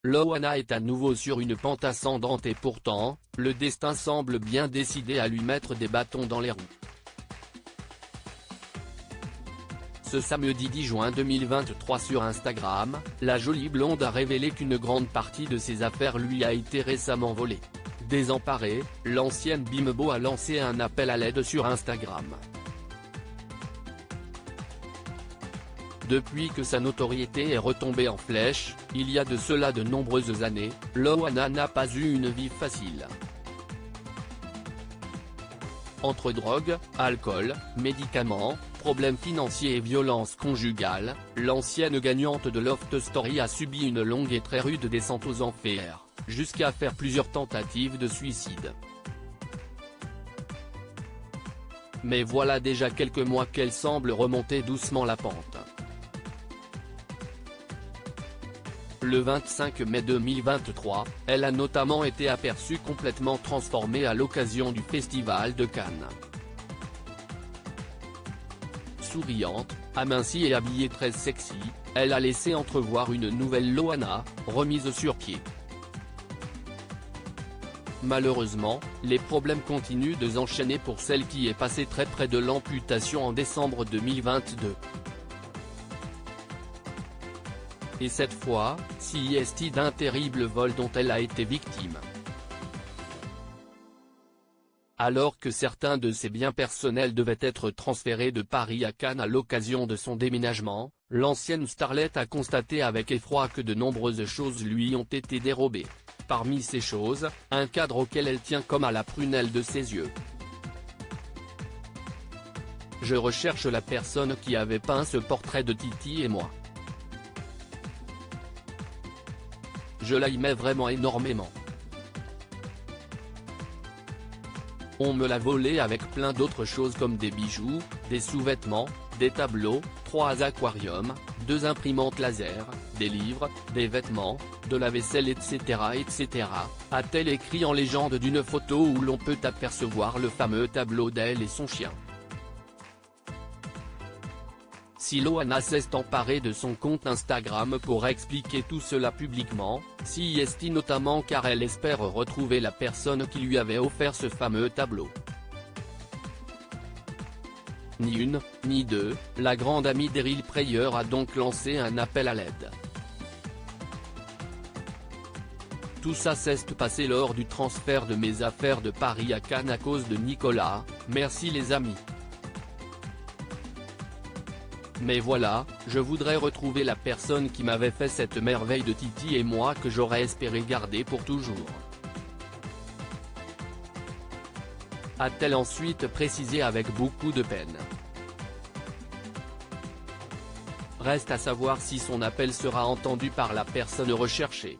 Loana est à nouveau sur une pente ascendante et pourtant, le destin semble bien décidé à lui mettre des bâtons dans les roues. Ce samedi 10 juin 2023 sur Instagram, la jolie blonde a révélé qu'une grande partie de ses affaires lui a été récemment volée. Désemparée, l'ancienne bimbo a lancé un appel à l'aide sur Instagram. Depuis que sa notoriété est retombée en flèche, il y a de cela de nombreuses années, Loana n'a pas eu une vie facile. Entre drogue, alcool, médicaments, problèmes financiers et violences conjugales, l'ancienne gagnante de Loft Story a subi une longue et très rude descente aux enfers, jusqu'à faire plusieurs tentatives de suicide. Mais voilà déjà quelques mois qu'elle semble remonter doucement la pente. Le 25 mai 2023, elle a notamment été aperçue complètement transformée à l'occasion du Festival de Cannes. Souriante, amincie et habillée très sexy, elle a laissé entrevoir une nouvelle Loana, remise sur pied. Malheureusement, les problèmes continuent de s'enchaîner pour celle qui est passée très près de l'amputation en décembre 2022. Et cette fois, c'est d'un terrible vol dont elle a été victime. Alors que certains de ses biens personnels devaient être transférés de Paris à Cannes à l'occasion de son déménagement, l'ancienne starlette a constaté avec effroi que de nombreuses choses lui ont été dérobées. Parmi ces choses, un cadre auquel elle tient comme à la prunelle de ses yeux. Je recherche la personne qui avait peint ce portrait de Titi et moi. Je l'aimais vraiment énormément. On me l'a volé avec plein d'autres choses comme des bijoux, des sous-vêtements, des tableaux, 3 aquariums, 2 imprimantes laser, des livres, des vêtements, de la vaisselle etc. etc. a-t-elle écrit en légende d'une photo où l'on peut apercevoir le fameux tableau d'elle et son chien. Si Loana s'est emparée de son compte Instagram pour expliquer tout cela publiquement, c'est notamment car elle espère retrouver la personne qui lui avait offert ce fameux tableau. Ni une, ni deux, la grande amie d'Eril Prayer a donc lancé un appel à l'aide. Tout ça s'est passé lors du transfert de mes affaires de Paris à Cannes à cause de Nicolas, merci les amis. Mais voilà, je voudrais retrouver la personne qui m'avait fait cette merveille de Titi et moi que j'aurais espéré garder pour toujours. A-t-elle ensuite précisé avec beaucoup de peine. Reste à savoir si son appel sera entendu par la personne recherchée.